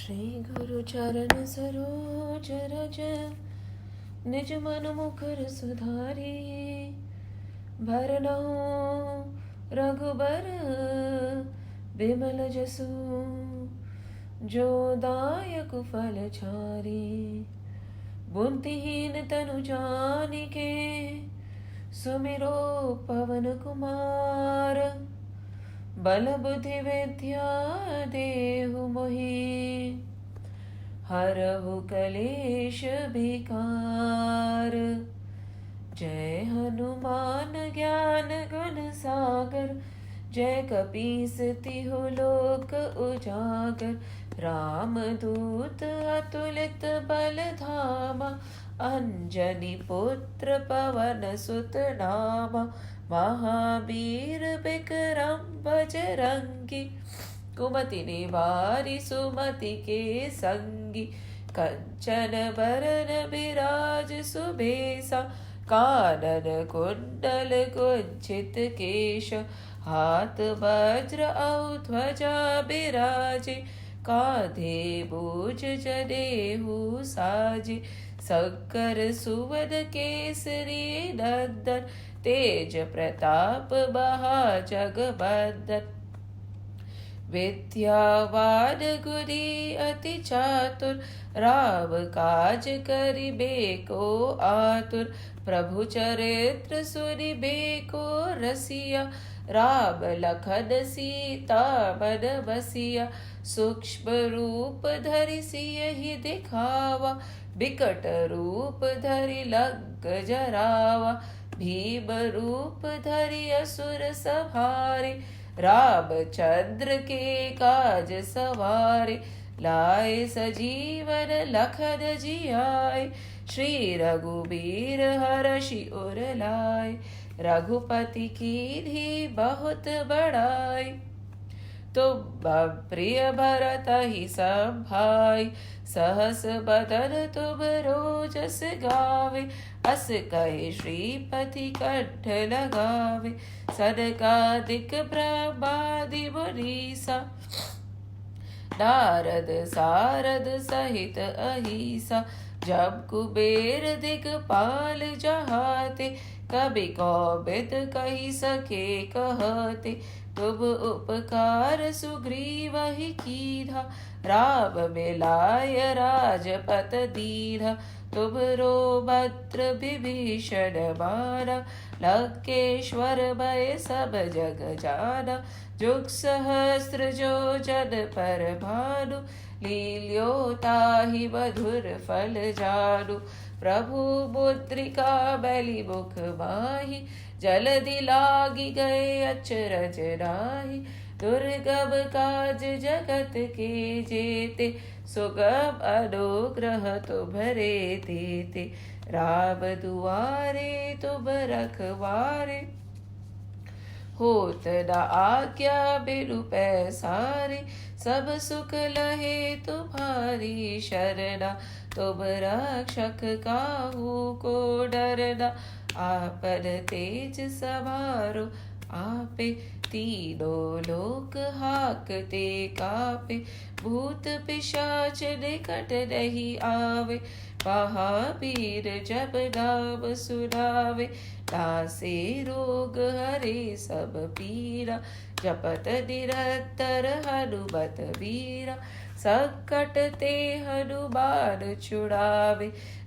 श्री गुरु चरण सरोज रज निज मन मुकुर सुधारी भरनहुँ रघुबर बिमल जसु जो दायक फल छारी बुद्धिहीन तनु जानिके सुमिरो पवन कुमार बल बुद्धि विद्या देहु मोहि हरहु कलेश विकार। जय हनुमान ज्ञान गुण सागर जय कपीस तिहु लोक उजागर। राम दूत अतुलित बल धामा अंजनी पुत्र पवन सुत नामा। महावीर विक्रम बजरंगी कुमति निवारि सुमति के संगी। कंचन बरन विराज सुबेसा कानन कुंडल कुंचित केश। हाथ वज्र औ ध्वजा बिराजे कांधे बोझ जनेऊ साजे। शंकर सुवन केसरी नंदन तेज प्रताप महाजगवंदन। विद्यावान गुणी अति चातुर राम काज करिबे को आतुर। प्रभु चरित्र सुनिबे को रसिया राम लखन सीता मन बसिया। सूक्ष्म रूप धरि सियहि दिखावा बिकट रूप धरि लंक जरावा। भीम रूप धरि असुर संहारे रामचंद्र के काज सवारे। लाए सजीवन लखन जियाए श्री रघुबीर हरषि उर लाए। रघुपति कीन्ही बहुत बड़ाई तुम प्रिय भरत ही संभाई। सहस बदन तुम रोजस गावे अस कहे श्रीपति कंठ लगावे। सनकादिक ब्रह्मादि मुनीसा नारद सारद सहित अहिसा। जब कुबेर दिगपाल जहाते कबि कौबिद कहि सके कहते। तुम उपकार सुग्रीवहि कीन्हा राम मिलाय राजपत दीन्हा। तुमरो मंत्र विभीषण माना लंकेश्वर भय सब जग जाना। जुग सहस्त्र जो जन पर भानु लील्यो ताहि मधुर फल जानु। प्रभु मुद्रिका बलि मुख माहि जलधि लागी गए अचरज नाहि। दुर्गम काज जगत के जेते सुगम अनुग्रह तुम्हरे तेते। राम दुआरे तुम रखवारे होत न आज्ञा बिनु पैसारे। सब सुख लहे तुम्हारी शरणा तुम रक्षक काहू को डरना। आपन तेज सवारो आपे तीनों लोक हाकते कापे। भूत पिशाच निकट नहीं आवे महावीर जब नाम सुनावे। नासे रोग हरे सब पीरा जपत निरंतर हनुमत वीरा। संकट ते हनुमान छुड़ावे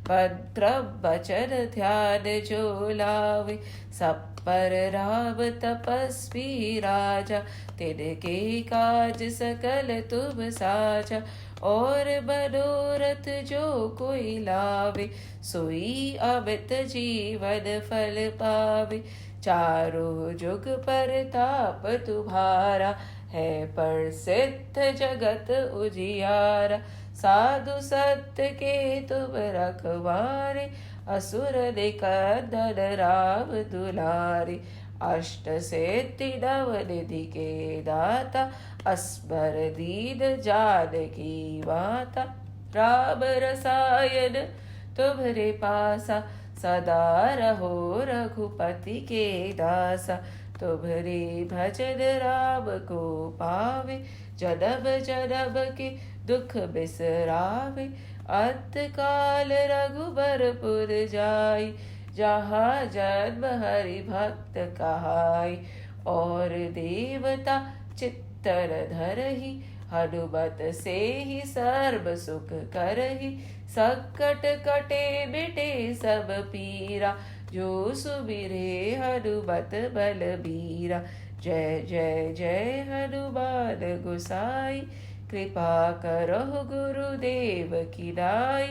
मंत्र वचन ध्यान जो लावे। सब पर राम तपस्वी राजा तिनके काज सकल तुम साजा। और मनोरथ जो कोई लावे सोई अमित जीवन फल पावे। चारों जुग परताप तुम्हारा है प्रसिद्ध जगत उजियारा। साधु सत्य के तुम रखवारे असुर निकंदन राम दुलारे। अष्ट सिद्धि नव निधि के दाता अस्मर दीन जानकी माता। राम रसायन तुम्हरे पासा सदा रहो रघुपति के दासा। तुम्हरे भजन राम को पावे, जन्म जन्म के दुख बिसरावे। अंत काल रघुबरपुर जाई, जहाँ जन्म हरि भक्त कहाई। और देवता चित्तर धरहि, हनुमत से ही सर्व सुख करहि। संकट कटे मिटे सब पीरा, जो सुमिरे हनुमत बलबीरा। जय जय जय हनुमान गोसाई, कृपा करहु गुरुदेव की नाई।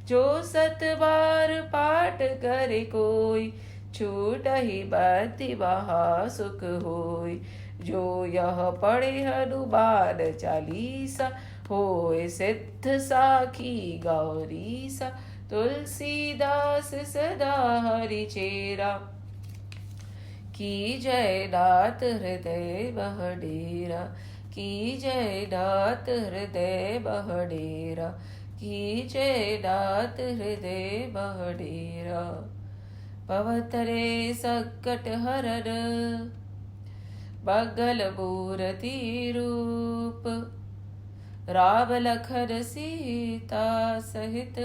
जो सत बार पाठ करे कोई, छूटहि बंदी महा सुख होय। जो यह पढ़े हनुमान चालीसा, होय सिद्ध साखी गौरीसा। तुलसीदास सदा हरि चेरा, की जय नाथ हृदय बह डेरा। की जय नाथ हृदय बह डेरा, की जय नाथ हृदय बह डेरा। पवन तरे संकट हरन, मंगल मूर्ति रूप। राम लखन सीता सहित,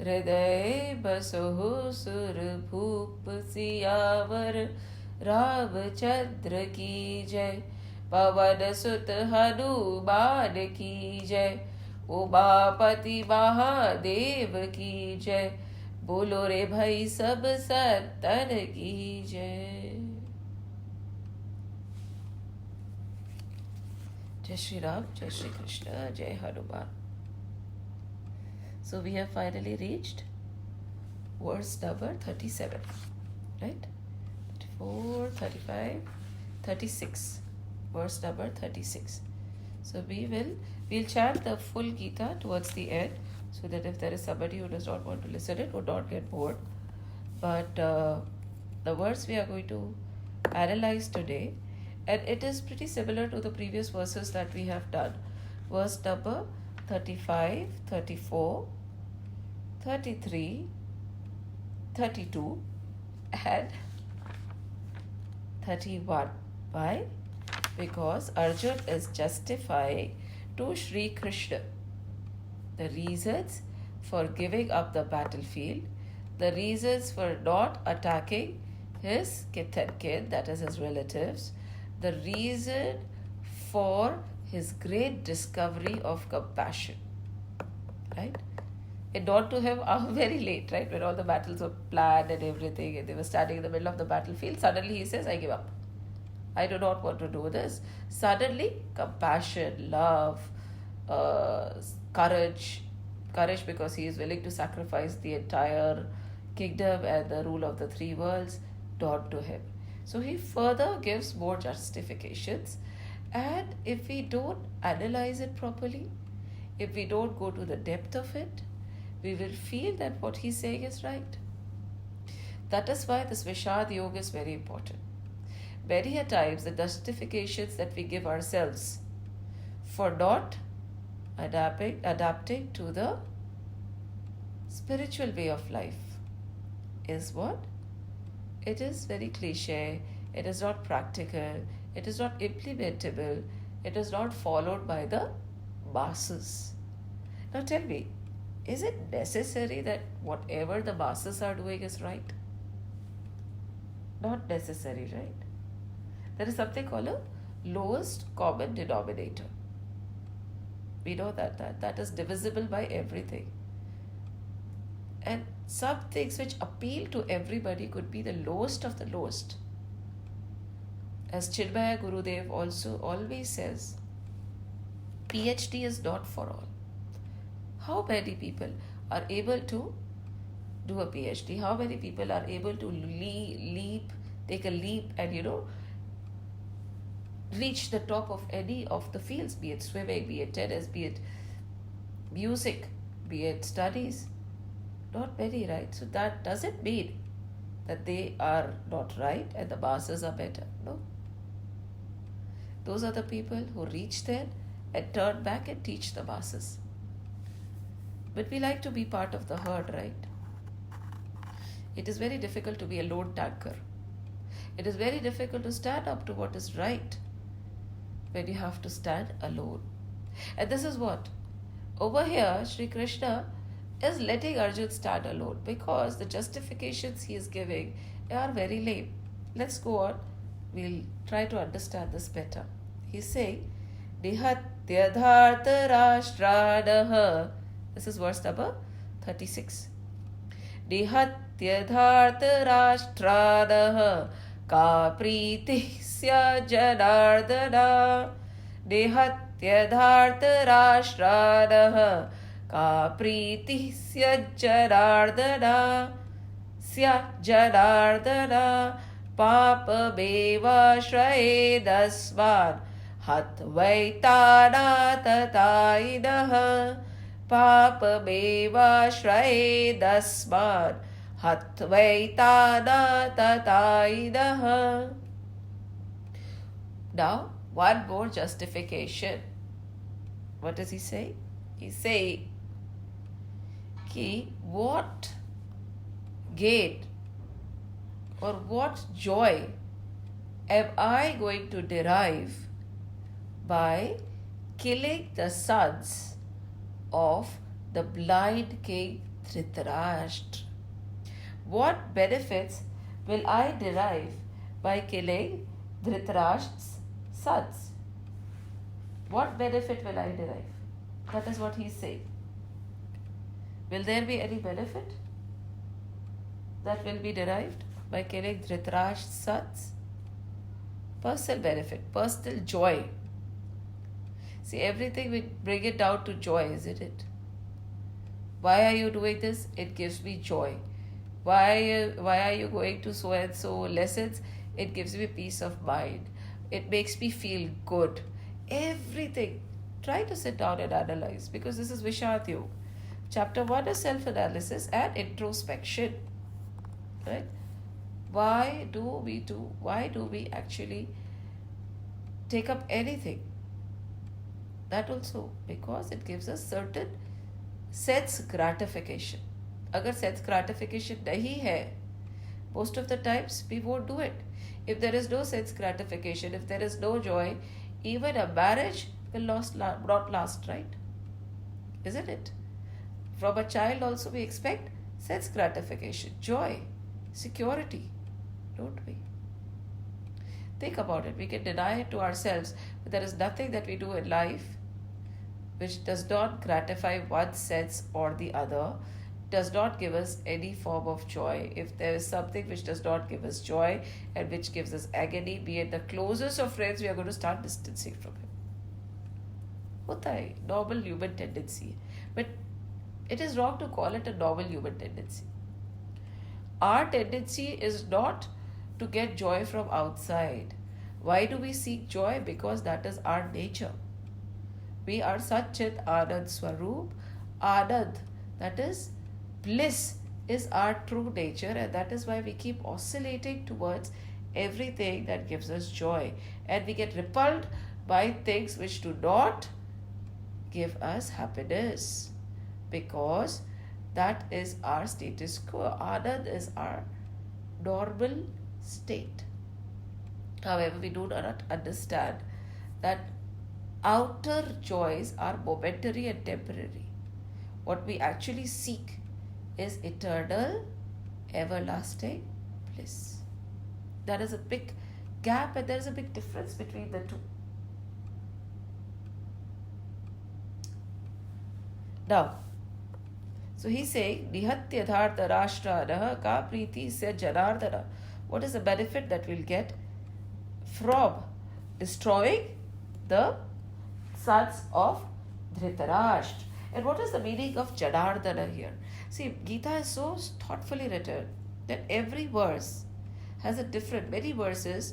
हृदय बसहु सुरभूप। सियावर रामचंद्र की जय, पवन सुत हनुमान की जय। उमापति महादेव की जय, बोलो रे भाई सब संतन की जय। जय श्री राम, जय श्री कृष्ण, जय Hanuman. So we have finally reached verse number 37, right? 34, 35, 36. Verse number 36. So we'll chant the full Gita towards the end, so that if there is somebody who does not want to listen it, would not get bored. But the verse we are going to analyze today, and it is pretty similar to the previous verses that we have done. Verse number 35, 34, 33, 32 and 31. Why? Because Arjun is justifying to Shri Krishna the reasons for giving up the battlefield, the reasons for not attacking his kith and kin, that is his relatives, the reason for his great discovery of compassion, right? It dawned to him very late, right? When all the battles were planned and everything, and they were standing in the middle of the battlefield. Suddenly he says, I give up. I do not want to do this. Suddenly, compassion, love, courage because he is willing to sacrifice the entire kingdom and the rule of the three worlds, dawned to him. So he further gives more justifications. And if we don't analyze it properly, if we don't go to the depth of it, we will feel that what he's saying is right. That is why this Vishad Yoga is very important. Many a times the justifications that we give ourselves for not adapting to the spiritual way of life is what? It is very cliche, it is not practical, it is not implementable, it is not followed by the masses. Now tell me, is it necessary that whatever the masses are doing is right? Not necessary, right? There is something called a lowest common denominator. We know that is divisible by everything. And some things which appeal to everybody could be the lowest of the lowest. As Chinmaya Gurudev also always says, PhD is not for all. How many people are able to do a PhD? How many people are able to take a leap and, reach the top of any of the fields, be it swimming, be it tennis, be it music, be it studies? Not many, right? So that doesn't mean that they are not right and the masses are better. No. Those are the people who reach there and turn back and teach the masses. But we like to be part of the herd, right? It is very difficult to be a lone tanker. It is very difficult to stand up to what is right when you have to stand alone. And this is what? Over here, Sri Krishna is letting Arjun stand alone because the justifications he is giving are very lame. Let's go on. We'll try to understand this better. He's saying, Nihatyadharta Rashtradaha. This is verse number 36. Nihatyadharta Rashtradaha ka priti sya janardana. Nihatyadharta Rashtradaha का प्रीति स्या जनार्दना पाप बेवाश्रयेदस्मान् हत्वैतानाततायिनः पाप बेवाश्रयेदस्मान् हत्वैतानाततायिनः. Now, one more justification. What does he say? He say, कि what gain or what joy am I going to derive by killing the sons of the blind king Dhritarashtra? What benefits will I derive by killing Dhritarashtra's sons? What benefit will I derive? That is what he is saying. Will there be any benefit that will be derived by killing Dhritarashtra's sons? Personal benefit, personal joy. See, everything we bring it down to joy, isn't it? Why are you doing this? It gives me joy. Why are you going to so and so lessons? It gives me peace of mind. It makes me feel good. Everything. Try to sit down and analyze, because this is Vishad Yoga. Chapter 1 is self-analysis and introspection. Right? Why do we actually take up anything? That also because it gives us certain sense gratification. Agar sense gratification nahi hai, most of the times we won't do it. If there is no sense gratification, if there is no joy, even a marriage will not last, right? Isn't it? From a child also we expect sense gratification, joy, security, don't we? Think about it. We can deny it to ourselves, but there is nothing that we do in life which does not gratify one sense or the other, does not give us any form of joy. If there is something which does not give us joy and which gives us agony, be it the closest of friends, we are going to start distancing from him. होता है, normal human tendency. But it is wrong to call it a normal human tendency. Our tendency is not to get joy from outside. Why do we seek joy? Because that is our nature. We are Satchit Anand Swaroop. Anand, that is bliss, is our true nature, and that is why we keep oscillating towards everything that gives us joy. And we get repelled by things which do not give us happiness, because that is our status quo. Anand is our normal state. However, we do not understand that outer joys are momentary and temporary. What we actually seek is eternal, everlasting bliss. There is a big gap and there is a big difference between the two. Now, so he's saying, Nihatya dharta rashtranaha ka priti se janardana. What is the benefit that we'll get from destroying the sons of Dhritarashtra? And what is the meaning of Janardana here? See, Gita is so thoughtfully written that every verse has a different, many verses,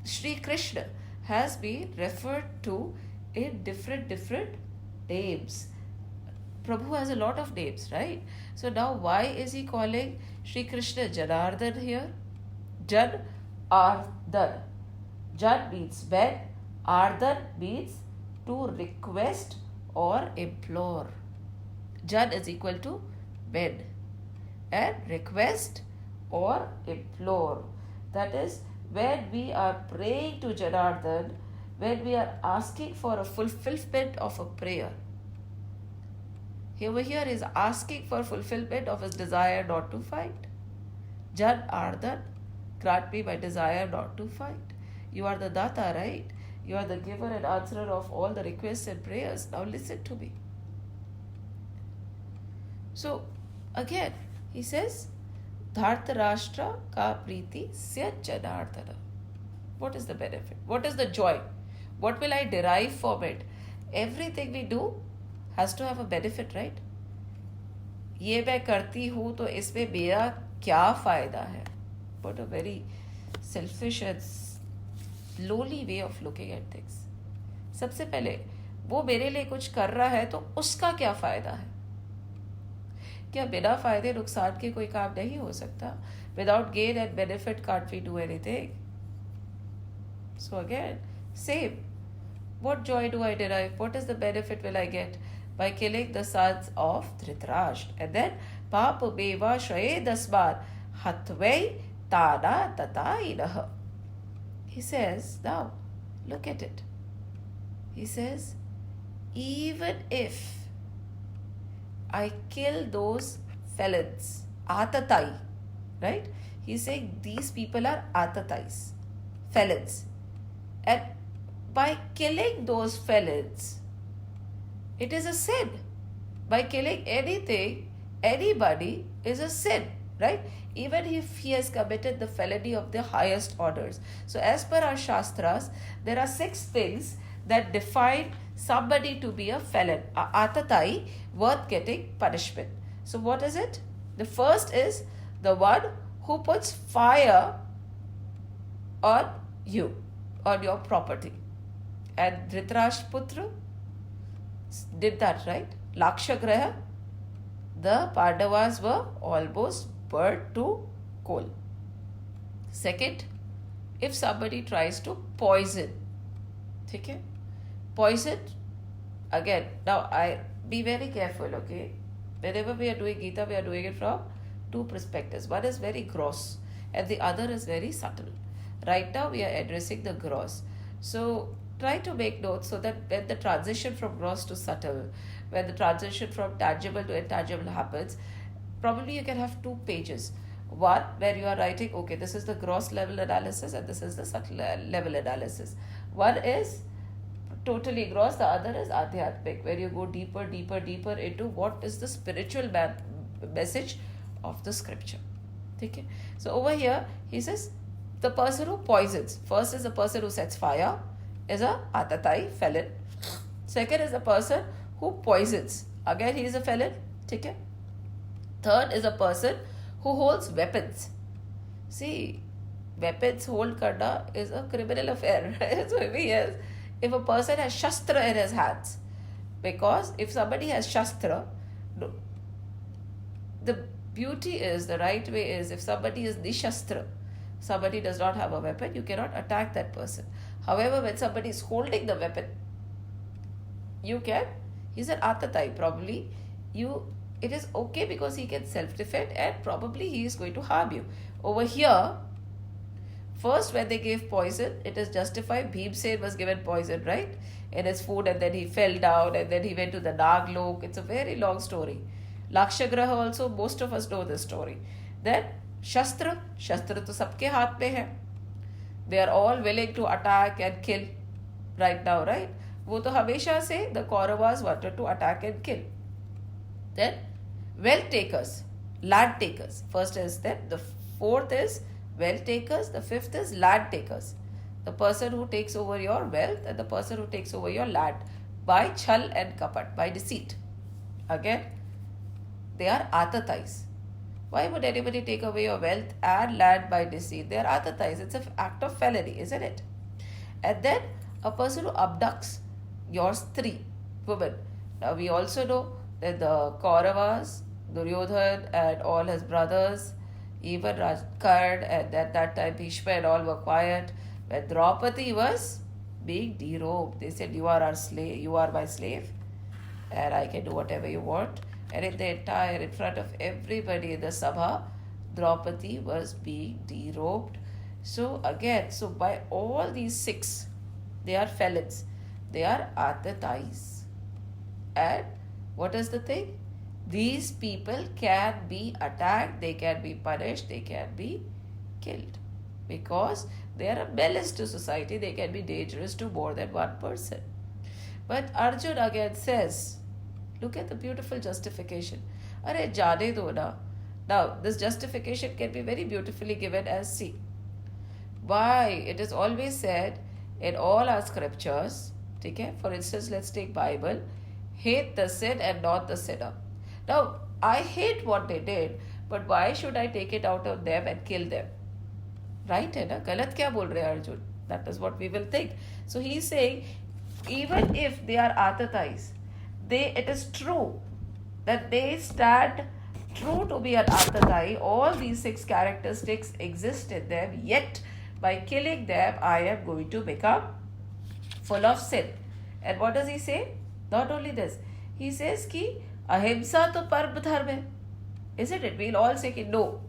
Sri Krishna has been referred to in different names. Prabhu has a lot of names, right? So now why is he calling Sri Krishna Janardhan here? Jan Ardhan. Jan means beg, Ardhan means to request or implore. Jan is equal to beg, and request or implore. That is, when we are praying to Janardhan, when we are asking for a fulfillment of a prayer. Over here is asking for fulfillment of his desire not to fight. Janardhan, grant me my desire not to fight. You are the Data, right? You are the giver and answerer of all the requests and prayers. Now listen to me. So, again, he says, Dhartarashtra ka priti sya Janardhana. What is the benefit? What is the joy? What will I derive from it? Everything we do has to have a benefit, right? ये मैं करती हूँ तो इसमें मेरा क्या फायदा है? What a very selfish and lowly way of looking at things. सबसे पहले वो मेरे लिए कुछ कर रहा है तो उसका क्या फायदा है? क्या बिना फायदे नुकसान के कोई काम नहीं हो सकता? Without gain and benefit can't we do anything? So again, same. What joy do I derive? What is the benefit will I get by killing the sons of Dhritarashtra? And then, Papa Beva Shraye Dasbar Hatvei Tana Tatainaha. He says, now, look at it. He says, even if I kill those felons, Atatai, right? He's saying these people are Atatais, felons. And by killing those felons, it is a sin. By killing anything, anybody is a sin, right? Even if he has committed the felony of the highest orders. So as per our Shastras, there are 6 things that define somebody to be a felon, Atatai, worth getting punishment. So what is it? The first is the one who puts fire on you, on your property. And Dhritarashtra did that, right? Lakshagraha, the Pandavas were almost burnt to coal. Second, if somebody tries to poison, okay? Poison, again, now I be very careful, okay? Whenever we are doing Gita, we are doing it from 2 perspectives. One is very gross and the other is very subtle. Right now we are addressing the gross. So try to make notes so that when the transition from gross to subtle, when the transition from tangible to intangible happens, probably you can have 2 pages. One where you are writing, okay, this is the gross level analysis and this is the subtle level analysis. One is totally gross, the other is adhyatmic, where you go deeper into what is the spiritual message of the scripture. Okay? So over here, he says, the person who poisons, first is the person who sets fire, is a atatai, felon. Second is the person who poisons. Again, he is a felon. Okay? Third is a person who holds weapons. See, weapons hold karna is a criminal affair. So if a person has shastra in his hands, because if somebody has shastra, the beauty is, the right way is, if somebody is nishastra, somebody does not have a weapon, you cannot attack that person. However, when somebody is holding the weapon, you can, he's an atatai, probably it is okay because he can self-defend and probably he is going to harm you. Over here, first when they gave poison, it is justified. Bhimsen was given poison, right, in his food, and then he fell down and then he went to the Naglok. It's a very long story. Lakshagraha also, most of us know this story. Then Shastra to sabke haath mein hai. They are all willing to attack and kill right now, right? वो तो हमेशा से the Kauravas wanted to attack and kill. Then wealth takers, land takers. First is that, the fourth is wealth takers, the fifth is land takers. The person who takes over your wealth and the person who takes over your land by chal and kapat, by deceit. Again, they are atatais. Why would anybody take away your wealth and land by deceit? They are atatais. It's an act of felony, isn't it? And then a person who abducts your stree, woman. Now we also know that the Kauravas, Duryodhan and all his brothers, even Karn, and at that time Bhishma and all were quiet. When Draupadi was being derobed, they said, you are our slave, you are my slave and I can do whatever you want. And in front of everybody in the Sabha, Draupadi was being derobed So again, so by all these six, they are felons. They are Atatais. And what is the thing? These people can be attacked, they can be punished, they can be killed. Because they are a menace to society, they can be dangerous to more than one person. But Arjun again says, look at the beautiful justification. Are jane do na. Now, this justification can be very beautifully given as see. Why? It is always said in all our scriptures, okay? For instance, let's take Bible, hate the sin and not the sinner. Now, I hate what they did, but why should I take it out of them and kill them? Right है ना? गलत क्या बोल रहे हैं Arjun? That is what we will think. So he is saying, even if they are Atatais, it is true that they stand true to be an Atatai. All these six characteristics exist in them, yet by killing them, I am going to become full of sin. And what does he say? Not only this, he says कि ahimsa to parm dharma hai. Isn't it? We'll all say कि no,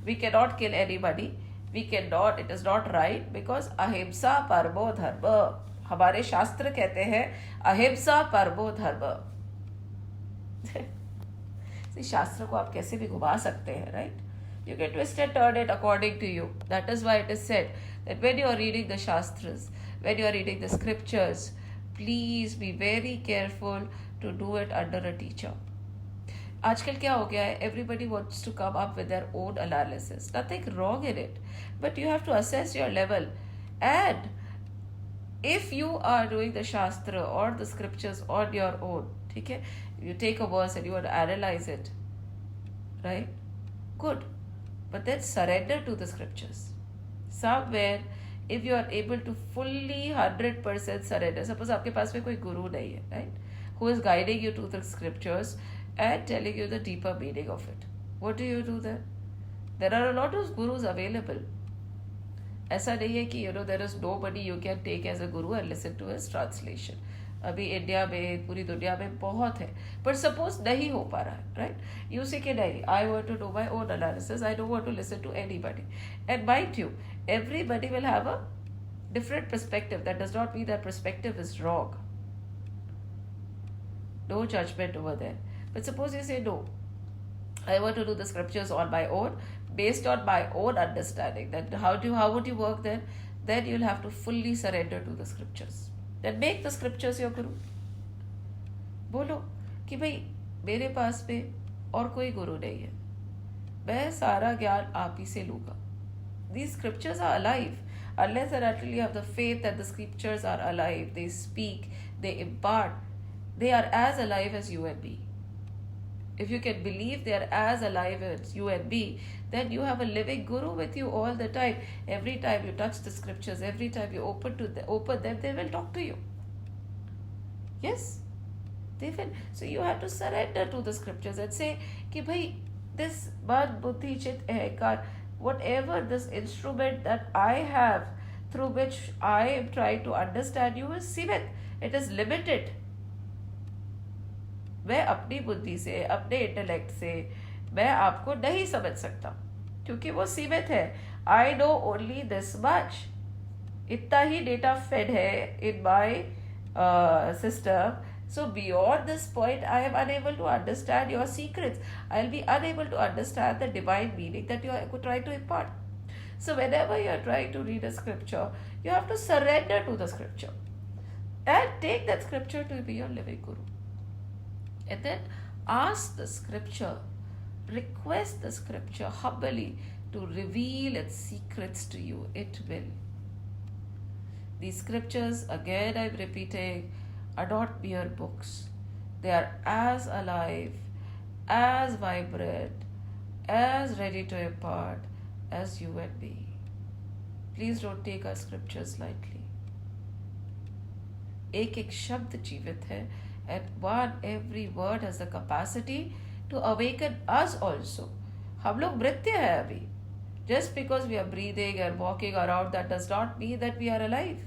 we cannot kill anybody. We cannot, it is not right because ahimsa parmo dharma. हमारे शास्त्र कहते हैं अहिंसा परमो धर्म. शास्त्र को आप कैसे भी घुमा सकते हैं, right? You can twist and turn it according to you. That is why it is said that when you are reading the Shastras, when you are reading the scriptures, please be very careful to do it under a teacher. आजकल क्या हो गया है? Everybody wants to come up with their own analysis. Nothing wrong in it. But you have to assess your level. And if you are doing the Shastra or the scriptures on your own, okay, you take a verse and you want to analyze it, right? Good. But then surrender to the scriptures. Somewhere, if you are able to fully 100% surrender, suppose आपके पास में कोई guru नहीं है, right? Who is guiding you to the scriptures and telling you the deeper meaning of it. What do you do then? There are a lot of gurus available. ऐसा नहीं है कि there is nobody you can take as a guru and listen to his translation. अभी India में, पूरी दुनिया में बहुत है, पर सपोज नहीं हो पा रहा है, राइट? यू से कि नहीं, I want to do my own analysis, I don't want to listen to anybody. And mind you, everybody will have a different perspective. That does not mean that perspective is wrong. No judgment over there. But suppose you say, no, I want to do the scriptures on my own, based on my own understanding. Then how would you work then? Then you'll have to fully surrender to the scriptures. Then make the scriptures your guru. बोलो कि भाई मेरे पास में और कोई गुरु नहीं है, मैं सारा ज्ञान आप ही से लूँगा. These scriptures are alive. Unless and until you have the faith that the scriptures are alive, they speak, they impart, they are as alive as you and me. If you can believe they are as alive as you and me, then you have a living guru with you all the time. Every time you touch the scriptures, every time you open them, they will talk to you. Yes, they will. So you have to surrender to the scriptures and say कि भाई this मन बुद्धि चित्त अहंकार, whatever this instrument that I have through which I am trying to understand you is सीमित. It is limited. मैं अपनी बुद्धि से, अपने इंटेलेक्ट से मैं आपको नहीं समझ सकता क्योंकि वो सीमित है. I know only this much. इतना ही डेटा फेड है in my system. So beyond this point, I am unable to understand your secrets. I will be unable to understand the divine meaning that you are trying to impart. So whenever you are trying to read a scripture, you have to surrender to the scripture and take that scripture to be your living guru. And then ask the scripture, request the scripture humbly to reveal its secrets to you. It will. These scriptures, again I'm repeating, are not mere books. They are as alive, as vibrant, as ready to impart as you and me. Please don't take our scriptures lightly. एक एक शब्द जीवित है, and every word has the capacity to awaken us also. हम लोग मृत्य है अभी. Just because we are breathing and walking around, that does not mean that we are alive.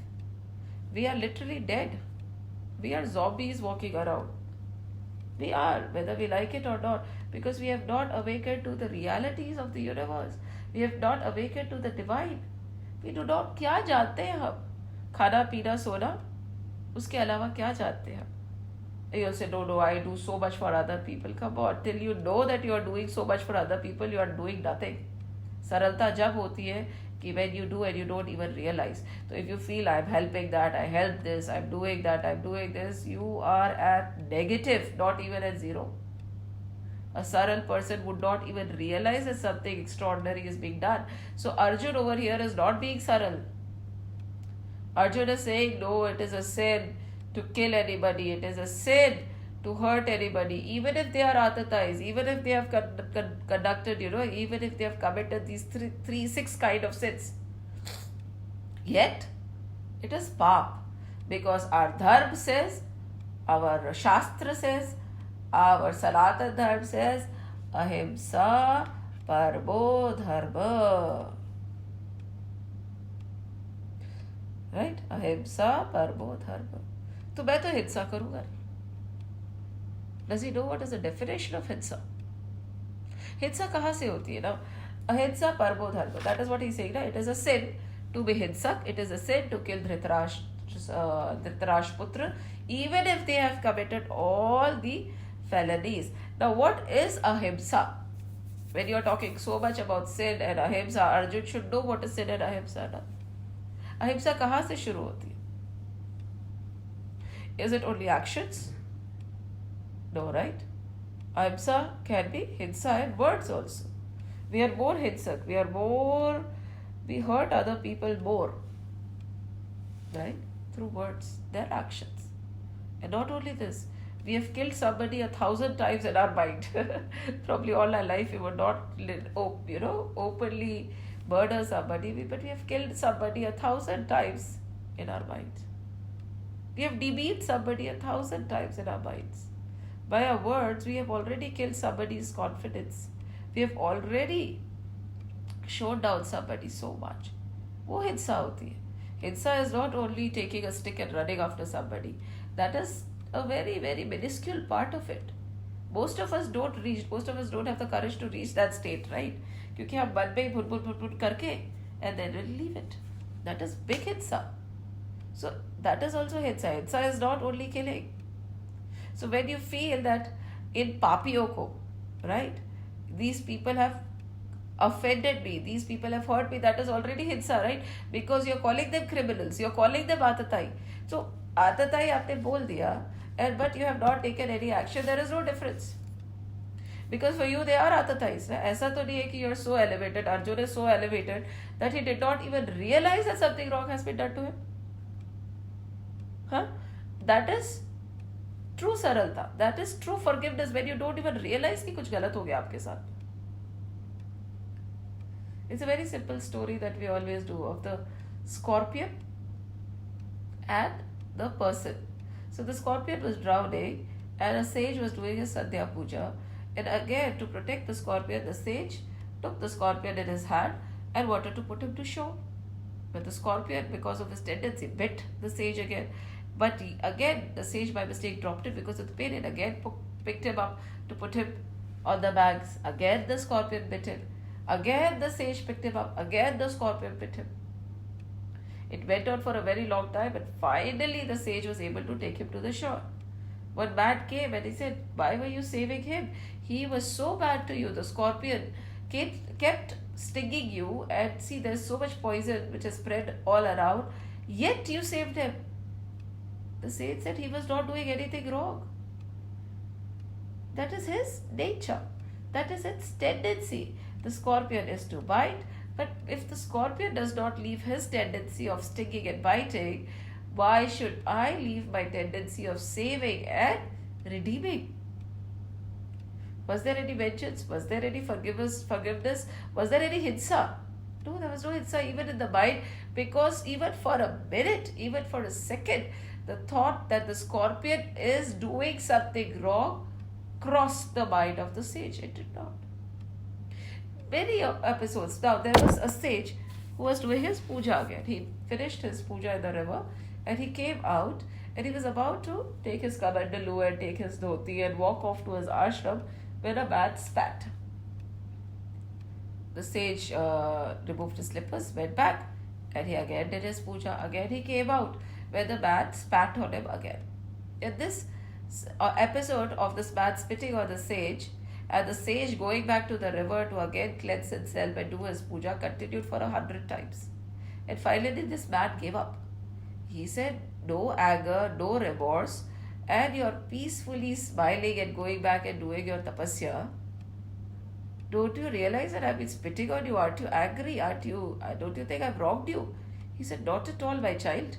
We are literally dead. We are zombies walking around. We are, whether we like it or not, because we have not awakened to the realities of the universe. We have not awakened to the divine. We do not, क्या जानते हैं हम? खाना पीना सोना, उसके अलावा क्या जानते हैं हम? You'll say, no, I do so much for other people. Come on, till you know that you are doing so much for other people, you are doing nothing. सरलता जब होती है कि when you do and you don't even realize. So if you feel I'm helping that, I help this, I'm doing that, I'm doing this, you are at negative, not even at zero. A saral person would not even realize that something extraordinary is being done. So Arjun over here is not being saral. Arjun is saying, no, it is a sin to kill anybody. It is a sin to hurt anybody. Even if they are atatais, even if they have conducted, even if they have committed these six kind of sins. Yet, it is pap. Because our dharma says, our shastra says, our Sanatana Dharma says, ahimsa parmo dharma. Right, अहिंसा परमो धर्म. तो मैं तो हिंसा करूंगा. Does he know what is the definition of हिंसा? हिंसा कहाँ से होती है ना? अहिंसा परमो धर्म, that is what he saying ना. It is a sin to be हिंसक. It is a sin to kill धृतराष्ट्रपुत्र, even if they have committed all the felonies. Now what is ahimsa? When you are talking so much about sin and ahimsa, Arjun should know what is sin and ahimsa now. अहिंसा कहाँ से शुरू होती है? Is it only actions? No, right? Ahimsa can be hinsa and words also. We are more hinsak. We hurt other people more, right? Through words, their actions. And not only this, we have killed somebody 1,000 times in our mind. Probably all our life we would not, openly murder somebody, but we have killed somebody 1,000 times in our minds. We have demeaned somebody 1,000 times in our minds. By our words, we have already killed somebody's confidence. We have already shown down somebody so much. वो हिंसा होती है. Hinsa is not only taking a stick and running after somebody. That is a very, very minuscule part of it. Most of us don't have the courage to reach that state, right? क्योंकि हम मन में ही भुट करके and then we'll leave it. That is big hinsa. So that is also hinsa. Hinsa is not only killing. So when you feel that in papiyo right, these people have offended me, these people have hurt me, that is already hinsa, right? Because you're calling them criminals, you're calling them atatai. So atatai आपने बोल दिया, but you have not taken any action, there is no difference. Because for you they are atatais. ऐसा तो नहीं है कि you're so elevated. Arjun is so elevated that he did not even realize that something wrong has been done to him. That is true सरलता. That is true forgiveness when you don't even realize कि कुछ गलत हो गया आपके साथ. It's a very simple story that we always do of the scorpion and the person. So the scorpion was drowning and a sage was doing his Sandhya Puja. And again, to protect the scorpion, the sage took the scorpion in his hand and wanted to put him to shore. But the scorpion, because of his tendency, bit the sage again. But again, the sage by mistake dropped it because of the pain and again picked him up to put him on the bags. Again, the scorpion bit him. Again, the sage picked him up. Again, the scorpion bit him. It went on for a very long time, but finally the sage was able to take him to the shore. One man came and he said, why were you saving him? He was so bad to you. The scorpion kept stinging you, and see, there's so much poison which is spread all around, yet you saved him. The sage said he was not doing anything wrong. That is his nature. That is its tendency. The scorpion is to bite, but if the scorpion does not leave his tendency of stinging and biting, why should I leave my tendency of saving and redeeming? Was there any vengeance? Was there any forgiveness? Was there any hinsa? No, there was no hinsa even in the mind, because even for a minute, even for a second, the thought that the scorpion is doing something wrong crossed the mind of the sage. It did not. Many episodes. Now, there was a sage who was doing his puja again. He finished his puja in the river and he came out and he was about to take his kamandalu and take his dhoti and walk off to his ashram when a man spat. The sage removed his slippers, went back, And he again did his puja. Again he came out where the man spat on him again. In this episode of this man spitting on the sage, and the sage going back to the river to again cleanse himself and do his puja, continued for 100 times. And finally this man gave up. He said, no anger, no remorse, and you're peacefully smiling and going back and doing your tapasya. Don't you realize that I've been spitting on you? Aren't you angry? Don't you think I've wronged you? He said, not at all, my child.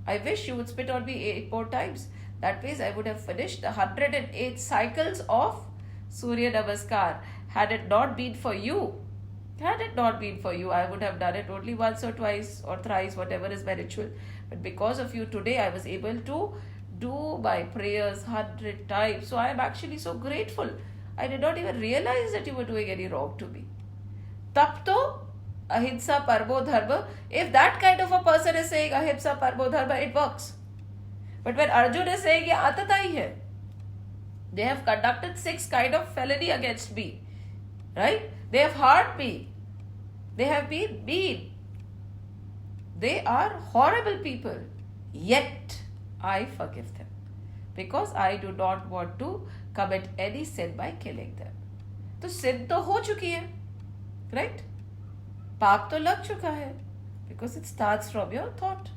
I wish you would spit on me 8 more times. That means I would have finished the 108 cycles of Surya Namaskar. Had it not been for you, I would have done it only once or twice or thrice, whatever is my ritual. But because of you today, I was able to do my prayers 100 times. So I am actually so grateful. I did not even realize that you were doing any wrong to me. Tap to ahimsa parmo dharma. If that kind of a person is saying ahimsa parmo dharma, it works. But when Arjun is saying ye atata hi hai, they have conducted 6 kind of felony against me, right? They have harmed me. They have been mean. They are horrible people. Yet I forgive them because I do not want to commit any sin by killing them. तो sin तो हो चुकी है, right? पाप तो लग चुका है because it starts from your thought.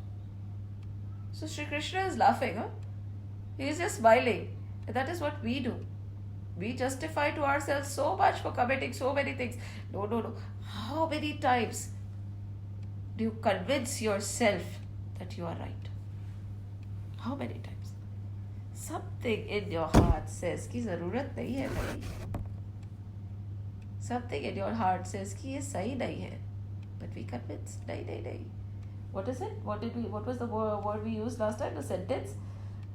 So Sri Krishna is laughing, huh? He is just smiling. And that is what we do. We justify to ourselves so much for committing so many things. No. How many times do you convince yourself that you are right? How many times? Something in your heart says कि ज़रूरत नहीं है भाई. Something in your heart says कि ये सही नहीं है. But we convince, नहीं. What is it? What was the word we used last time? The sentence?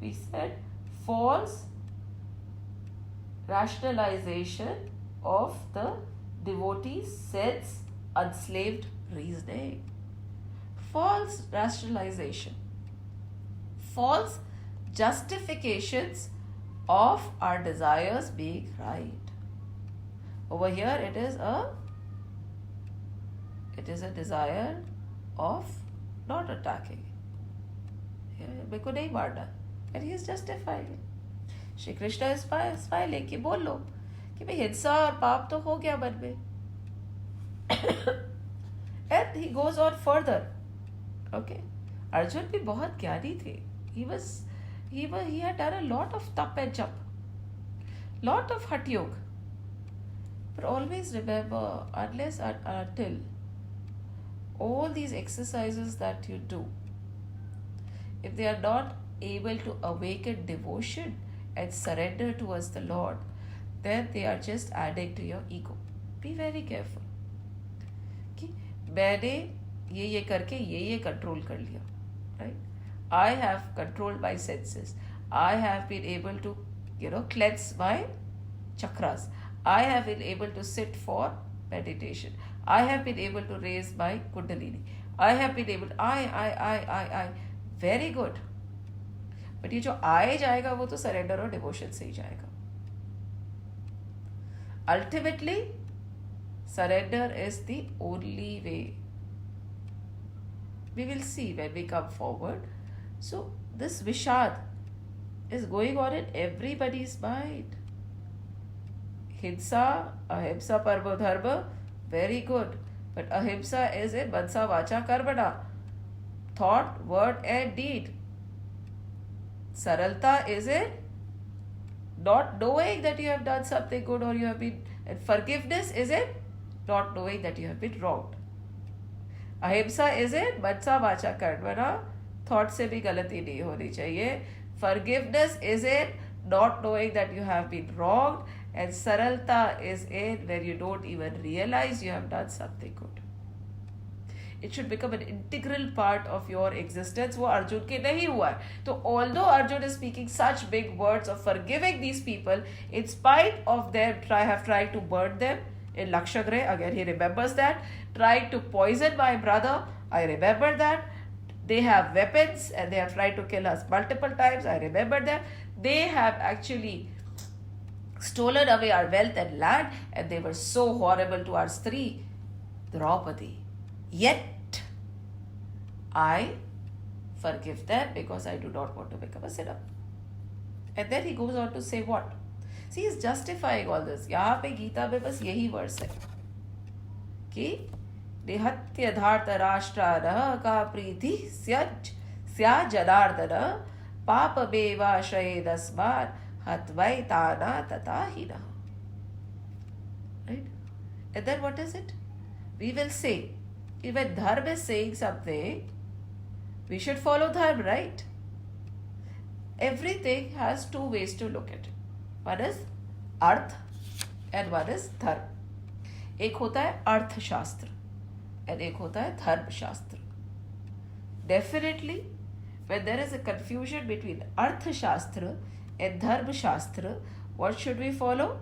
We said false rationalization of the devotee's sense unslaved reasoning. False rationalization. False justifications of our desires being right. Over here it is a desire of not attacking. मेरे को नहीं मारना. And he is justifying it. Shri Krishna is smiling कि बोल लो कि भाई हिंसा और पाप तो हो गया मन में. And he goes on further. Okay. Arjun भी बहुत ज्ञानी थे. He had done a lot of tap and jump, lot of hatha yoga. But always remember, unless and until all these exercises that you do, if they are not able to awaken devotion and surrender towards the Lord, then they are just adding to your ego. Be very careful. कि मैंने ये करके ये control कर लिया, right? I have controlled my senses. I have been able to, cleanse my chakras. I have been able to sit for meditation. I have been able to raise my kundalini. I have been able to, I. Very good. But ये जो आए जाएगा वो तो surrender और devotion से ही जाएगा. Ultimately, surrender is the only way. We will see when we come forward. So this Vishad is going on in everybody's mind. Hinsa, ahimsa parmo dharma, very good. But ahimsa is in mansa vacha karmana, thought, word and deed. Saralta is in not knowing that you have done something good or you have been, and forgiveness is in not knowing that you have been wronged. Ahimsa is in mansa vacha karmana, thought से भी गलती नहीं होनी चाहिए. Forgiveness is in not knowing that you have been wronged, and saralta is in where you don't even realize you have done something good. It should become an integral part of your existence. वो अर्जुन के नहीं हुआ है. तो although Arjun is speaking such big words of forgiving these people, in spite of them have tried to burn them in Lakshagre, again he remembers that, tried to poison my brother, I remember that. They have weapons and they have tried to kill us multiple times, I remember them. They have actually stolen away our wealth and land, and they were so horrible to our Stri, Draupadi. Yet, I forgive them because I do not want to become a sinner. And then he goes on to say what? See, he's justifying all this. यहाँ पे गीता में बस यही verse है कि निहत्य धार्त राष्ट्रानः का प्रीति स्या Janardan पापमेवाश्रयेदस्मान् हत्वैताना तथाहिनः. Right? And then what is it? We will say, when Dharma is saying something, we should follow Dharma, right? Everything has two ways to look at it. One is Arth and one is Dharma. एक होता है अर्थशास्त्र and एक होता है धर्मशास्त्र. Definitely, when there is a confusion between Arthashastra and Dharmashastra, what should we follow?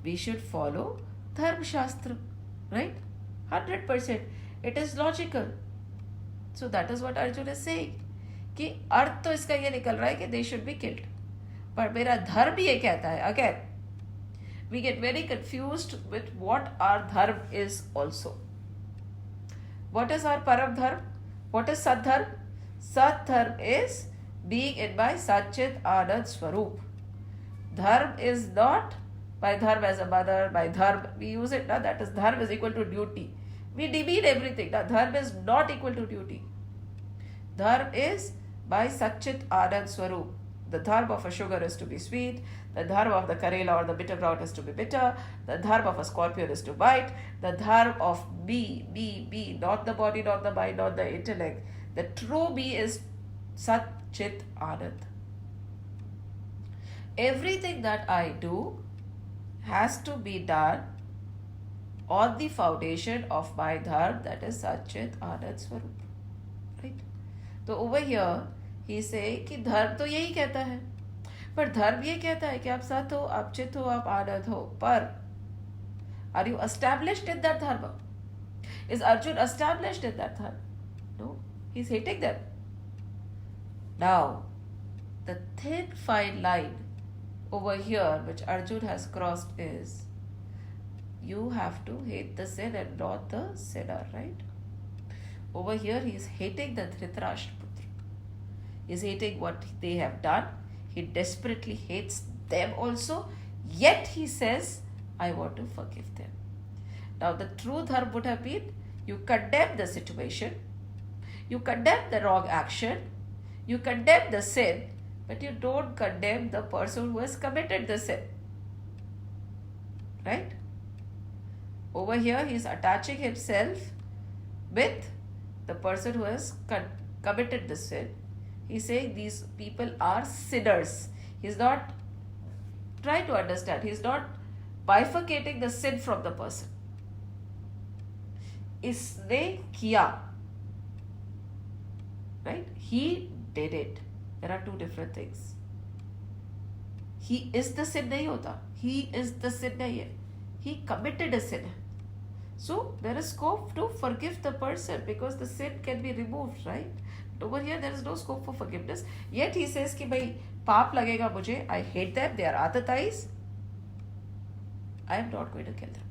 We should follow Dharmashastra, right? 100%. It is logical. So that is what Arjuna is saying. कि अर्थ तो इसका ये निकल रहा है कि they should be killed. पर मेरा धर्म ये कहता है, again, we get very confused with what our dharma is also. What is our param dharma? What is sadharma? Sadharma is being in my Satchit Anand Swaroop. Dharma is not my dharma as a mother, my dharma, we use it now, that is dharma is equal to duty. We demean everything. Now, dharma is not equal to duty. Dharma is by Satchit Anand Swaroop. The dharma of a sugar is to be sweet. The dharma of the Karela or the bitter gourd is to be bitter. The dharma of a scorpion is to bite. The dharma of me, not the body, not the mind, not the intellect. The true me is Sat Chit Anand. Everything that I do has to be done on the foundation of my dharma, that is Sat Chit Anand Swaroop. Right? So over here, he say कि धर्म तो यही कहता है, पर धर्म ये कहता है कि आप सत हो, आप चित हो, आप आनंद हो, पर are you established in that dharma? Is Arjuna established in that dharma? No, he's hating them. Now, the thin fine line over here which Arjuna has crossed is you have to hate the sin and not the sinner, right? Over here he is hating the Dhritarashtra. He is hating what they have done. He desperately hates them also. Yet he says, I want to forgive them. Now the true dharma would have been, you condemn the situation, you condemn the wrong action, you condemn the sin, but you don't condemn the person who has committed the sin. Right? Over here he is attaching himself with the person who has committed the sin. He's saying these people are sinners. He's not trying to understand. He's not bifurcating the sin from the person. Isne kiya. Right? He did it. There are two different things. He is the sin nahi hota. He is the sin nahi hai. He committed a sin. So there is scope to forgive the person because the sin can be removed, right? Over here there is no scope for forgiveness. Yet he says कि भाई पाप लगेगा मुझे. I hate them. They are atatais. I am not going to kill them.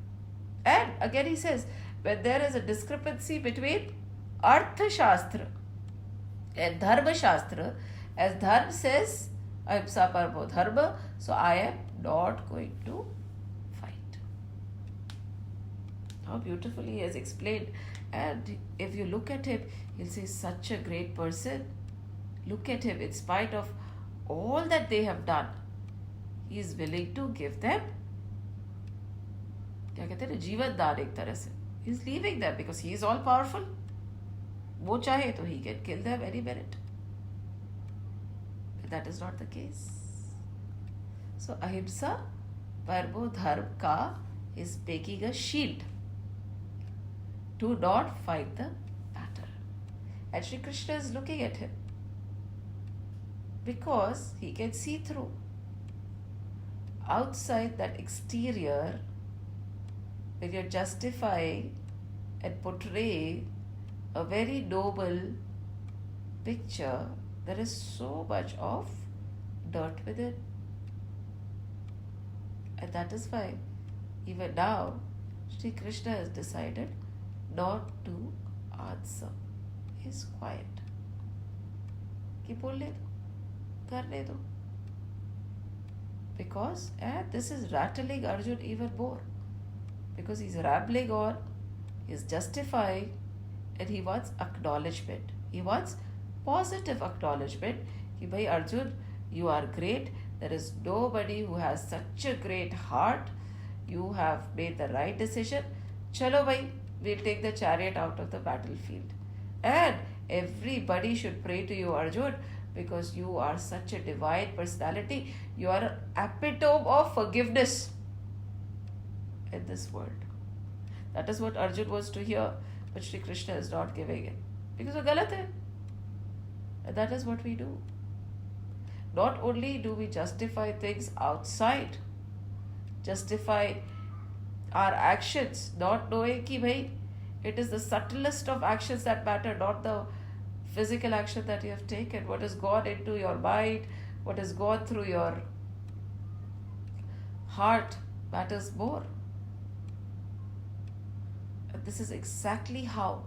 And again he says, when there is a discrepancy between Artha Shastra and Dharma Shastra, as Dharma says, Ahimsa Paramo Dharma, so I am not going to fight. How beautifully he has explained. And if you look at him, you'll see such a great person. Look at him, in spite of all that they have done, he is willing to give them, क्या कहते हैं, जीवन दान एक तरह से. He is leaving them because he is all powerful. वो चाहे तो he can kill them any minute. But that is not the case. So ahimsa parmo dharma ka is making a shield to not fight the battle. And Shri Krishna is looking at him because he can see through. Outside that exterior, when you're justifying and portraying a very noble picture, there is so much of dirt within. And that is why even now Shri Krishna has decided not to answer he's quiet. कि बोलने दो, करने दो. Because this is rattling Arjun even more. Because he's rambling on, he's justifying, and he wants acknowledgement. He wants positive acknowledgement. कि भाई Arjun, you are great. There is nobody who has such a great heart. You have made the right decision. Chalo bhai, we'll take the chariot out of the battlefield. And everybody should pray to you, Arjun, because you are such a divine personality. You are an epitome of forgiveness in this world. That is what Arjun wants to hear, but Shri Krishna is not giving it. Because वो गलत है. And that is what we do. Not only do we justify things outside, justify our actions, not knowing कि भाई, it is the subtlest of actions that matter, not the physical action that you have taken. What has gone into your mind, what has gone through your heart matters more. And this is exactly how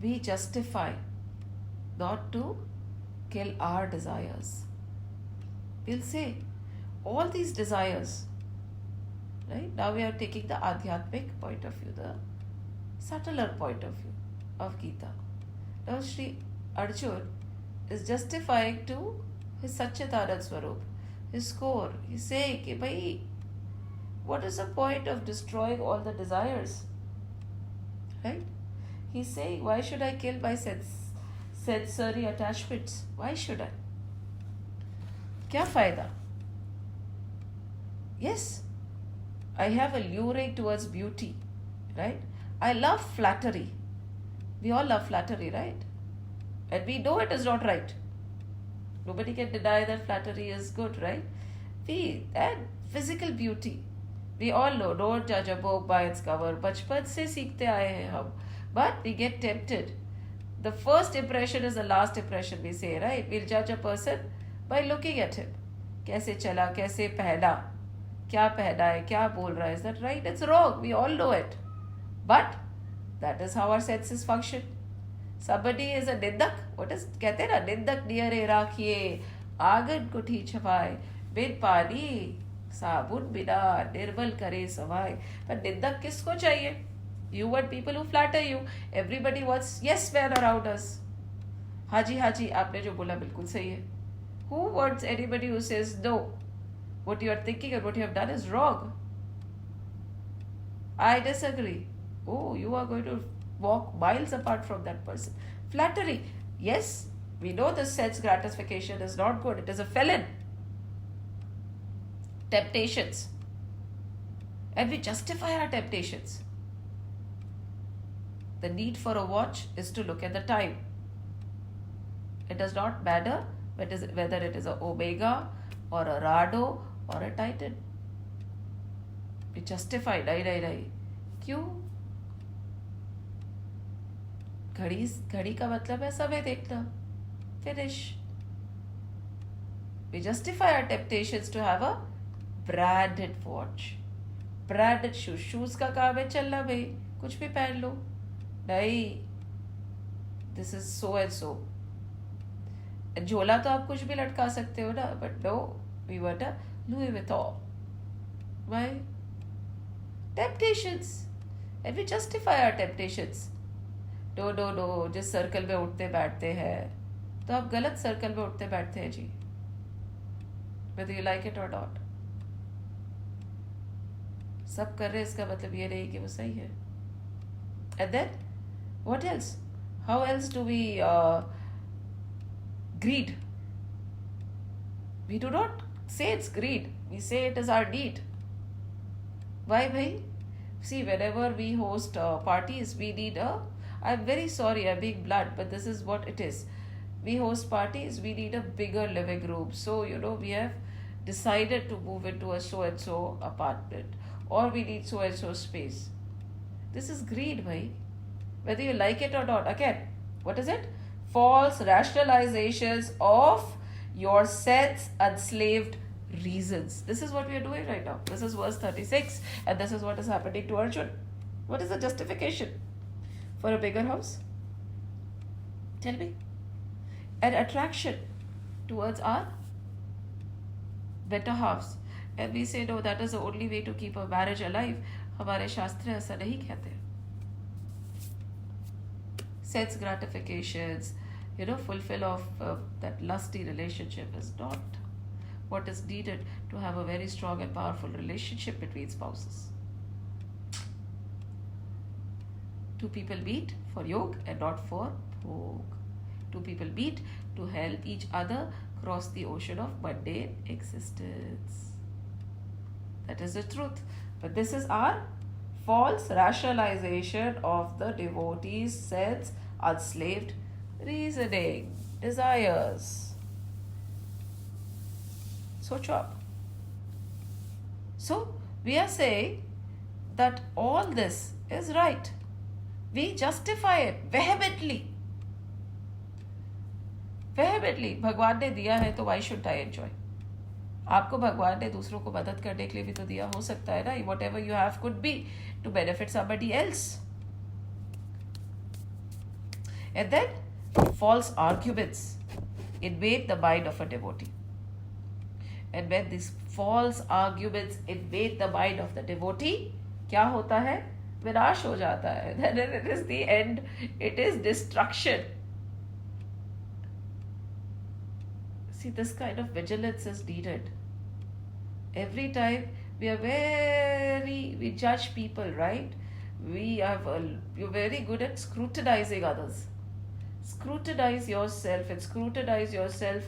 we justify not to kill our desires. We'll say all these desires, right? Now we are taking the Adhyatmic point of view, the subtler point of view of Gita. Now Sri Arjun is justifying to his Satchitanand Swarup, his core. He's saying, कि भाई, what is the point of destroying all the desires? Right? He's saying, why should I kill my sensory attachments? Why should I? क्या फायदा? Yes, I have a luring towards beauty, right? I love flattery. We all love flattery, right? And we know it is not right. Nobody can deny that flattery is good, right? And physical beauty. We all know, don't judge a book by its cover. बचपन से सीखते आए हैं हम. But we get tempted. The first impression is the last impression, we say, right? We'll judge a person by looking at him. कैसे चला, कैसे पहना, क्या पहना है, क्या बोल रहा है. Is that right? It's wrong. We all know it. But that is how our senses function. Somebody is a निंदक. What is, कहते हैं ना, निंदक नियरे राखिए, आंगन कुठी छपाए, बिन पानी साबुन बिना निर्मल करे सवाए. पर निंदक किसको चाहिए? You want people who flatter you. Everybody wants yes men around us. हाजी हाजी, आपने जो बोला बिल्कुल सही है. Who wants anybody who says no? What you are thinking and what you have done is wrong. I disagree. Oh, you are going to walk miles apart from that person. Flattery. Yes, we know the sense gratification is not good. It is a felon. Temptations. And we justify our temptations. The need for a watch is to look at the time. It does not matter whether it is a Omega or a Rado or a Titan. We justify. नहीं. क्यों? घड़ी का मतलब है समय देखना. Finish. We justify our temptations to have a branded watch. Branded shoes. Shoes का काम है चलना भाई. कुछ भी पहन लो. नहीं. This is so and so. झोला तो आप कुछ भी लटका सकते हो ना. But no, we want a Louis Vuitton. Why? Temptations. And we justify our temptations. No. जिस सर्कल में उठते बैठते हैं तो आप गलत सर्कल में उठते बैठते हैं जी. Whether you like it or not. सब कर रहे हैं इसका मतलब ये नहीं कि वो सही है. And then what else? How else do we greed? We do not say it's greed. We say it is our need. Why bhai? See, whenever we host parties, we need I'm very sorry, I'm being blunt, but this is what it is. We host parties, we need a bigger living room. So, we have decided to move into a so-and-so apartment. Or we need so-and-so space. This is greed, bhai. Whether you like it or not. Again, what is it? False rationalizations of your sense-enslaved reasons. This is what we are doing right now. This is verse 36 and this is what is happening to Arjun. What is the justification for a bigger house? Tell me. An attraction towards our better halves. And we say, no, that is the only way to keep a marriage alive. हमारे शास्त्र ऐसा नहीं कहते. Sense gratifications, fulfill of that lusty relationship is not what is needed to have a very strong and powerful relationship between spouses. Two people meet for yoga and not for bhog. Two people meet to help each other cross the ocean of mundane existence. That is the truth. But this is our false rationalization of the devotee's sense enslaved reasoning, desires. So chop. So we are saying that all this is right. We justify it vehemently. Vehemently. भगवान ने दिया है तो why should I enjoy? आपको भगवान ने दूसरों को मदद करने के लिए भी तो दिया हो सकता है ना. Whatever you have could be to benefit somebody else. And then false arguments invade the mind of a devotee. And when these false arguments invade the mind of the devotee, क्या होता है? विनाश हो जाता है. Then it is the end. It is destruction. See, this kind of vigilance is needed. Every time we judge people, right? You're very good at scrutinizing others. Scrutinize yourself and scrutinize yourself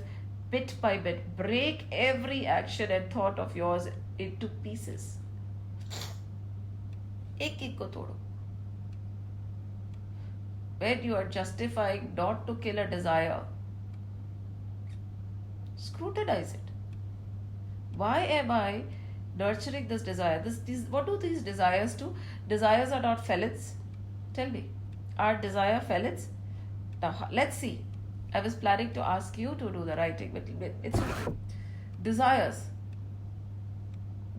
bit by bit. Break every action and thought of yours into pieces. एक को तोड़ो. When you are justifying not to kill a desire, scrutinize it. Why am I nurturing this desire? What do these desires do? Desires are not felons. Tell me, are desire felons? Now, let's see. I was planning to ask you to do the writing, but it's okay. Desires.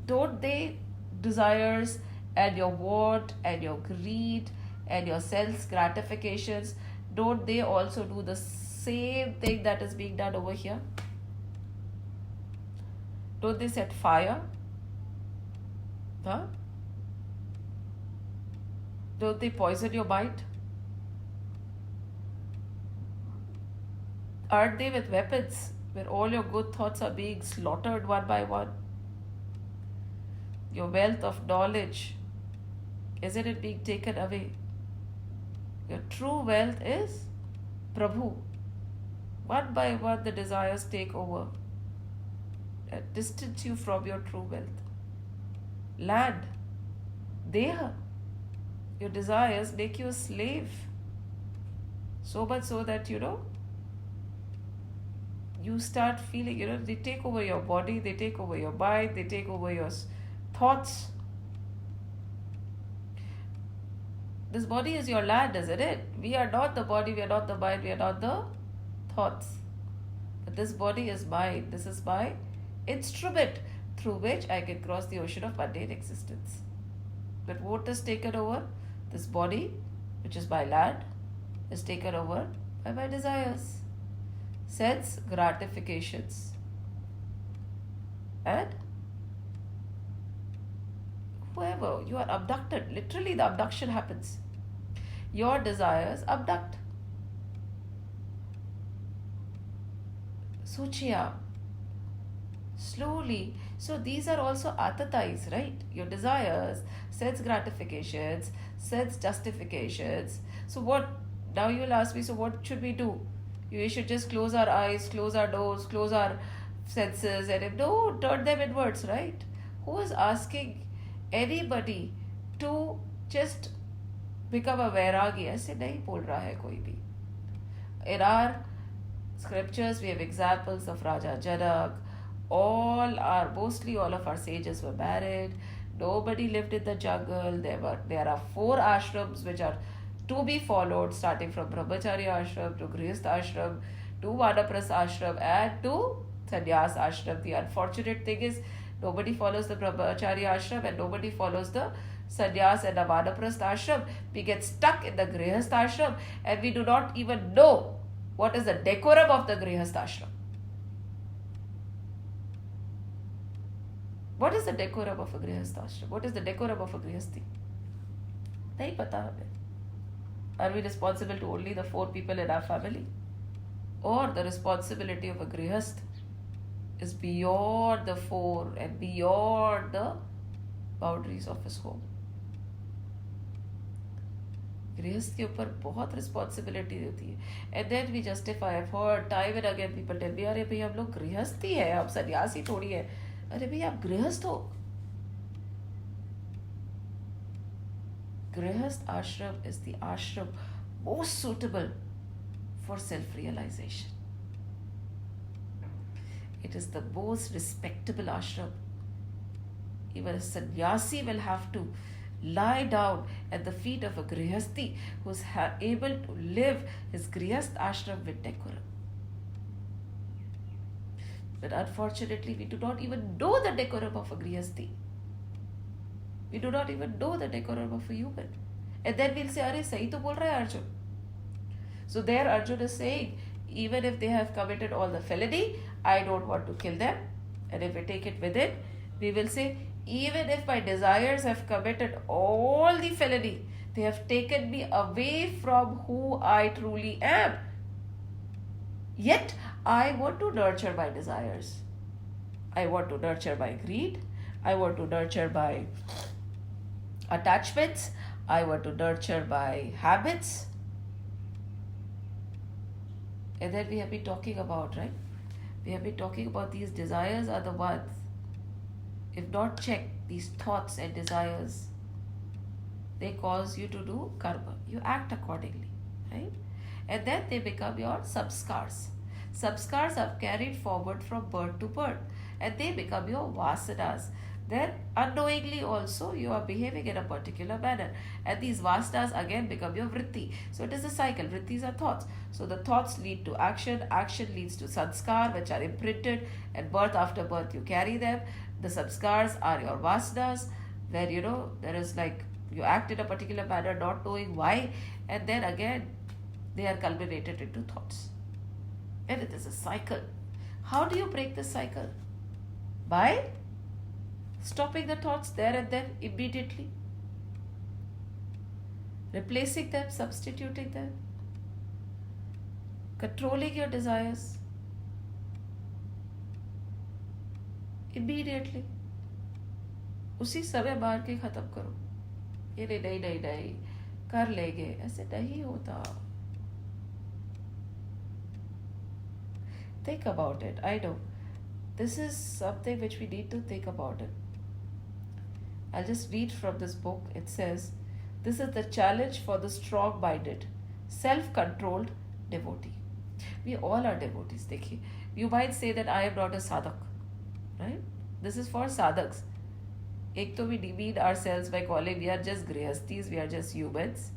Don't they, desires and your want and your greed and your self gratifications, don't they also do the same thing that is being done over here? Don't they set fire? Huh? Don't they poison your mind? Aren't they with weapons where all your good thoughts are being slaughtered one by one? Your wealth of knowledge, isn't it being taken away? Your true wealth is Prabhu. One by one the desires take over and distance you from your true wealth. Land, Deha, your desires make you a slave. So much so that, you start feeling, they take over your body, they take over your mind, they take over your thoughts. This body is your land, isn't it? We are not the body, we are not the mind, we are not the thoughts. But this body is mine. This is my instrument through which I can cross the ocean of mundane existence. But what is taken over? This body, which is my land, is taken over by my desires, sense gratifications. And whoever, you are abducted. Literally, the abduction happens. Your desires abduct. Suchiya. Slowly. So these are also atatais, right? Your desires, sense gratifications, sense justifications. So what? Now you will ask me, so what should we do? We should just close our eyes, close our doors, close our senses, and no, turn them inwards, right? Who is asking anybody to just become a vairagi? ऐसे नहीं बोल रहा है कोई भी. In our scriptures, we have examples of Raja Janak. Mostly all of our sages were married. Nobody lived in the jungle. There are 4 ashrams which are to be followed, starting from Brahmacharya ashram to Grihastha ashram to Vanaprastha ashram and to Sannyas ashram. The unfortunate thing is nobody follows the Brahmacharya ashram and nobody follows the Sannyas and the Vanaprastha ashram. We get stuck in the Grihastha ashram and we do not even know What is the decorum of the Grihastha ashram? What is the decorum of a Grihastha ashram? What is the decorum of a Grihasthi? नहीं पता हमें. Are we responsible to only the 4 people in our family? Or the responsibility of a Grihasth is beyond the 4 and beyond the boundaries of his home? गृहस्थ के ऊपर बहुत responsibility होती है. And then we justify for time and again people tell me, अरे भाई हम लोग गृहस्थ ही है, हम सन्यासी थोड़ी है. अरे भाई आप गृहस्थ हो. Grihastha ashram is the ashram most suitable for self realisation. It is the most respectable ashram. Even a sannyasi will have to lie down at the feet of a grihasthi who is able to live his grihasth ashram with decorum. But unfortunately, we do not even know the decorum of a grihasthi. We do not even know the decorum of a human. And then we'll say, "Arey, sahi to bol raha hai Arjun." So there Arjun is saying, even if they have committed all the felony, I don't want to kill them. And if we take it within, we will say, even if my desires have committed all the felony, they have taken me away from who I truly am. Yet, I want to nurture my desires. I want to nurture my greed. I want to nurture my attachments. I want to nurture my habits. And then we have been talking about, right? We have been talking about these desires are the ones, if not checked, these thoughts and desires, they cause you to do karma. You act accordingly, right? And then they become your samskars. Samskars are carried forward from birth to birth, and they become your vasanas. Then unknowingly also you are behaving in a particular manner, and these vasanas again become your vritti. So it is a cycle. Vrittis are thoughts. So the thoughts lead to action, action leads to sanskar, which are imprinted, and birth after birth you carry them. The samskars are your vasanas, where there is like you act in a particular manner not knowing why, and then again they are culminated into thoughts. And it is a cycle. How do you break this cycle? By stopping the thoughts there and then immediately, replacing them, substituting them, controlling your desires immediately. उसी समय मार के खत्म करो. ये नहीं कर लेंगे, ऐसे नहीं होता. Think about it. I know this is something which we need to think about it. I'll just read from this book. It says, this is the challenge for the strong-minded, self-controlled devotee. We all are devotees. देखिए, you might say that I am not a sadhak, right? This is for sadhaks. एक तो we demean ourselves by calling we are just grihasthis, we are just humans.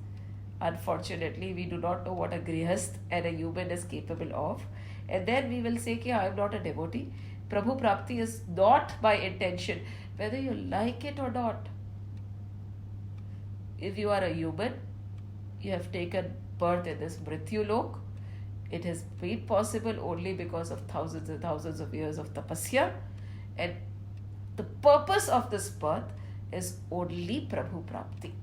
Unfortunately, we do not know what a grihasth and a human is capable of. And then we will say कि I am not a devotee. Prabhu Prapti is not by intention, whether you like it or not. If you are a human, you have taken birth in this Mrityulok. It has been possible only because of thousands and thousands of years of tapasya. And the purpose of this birth is only Prabhu Prapti.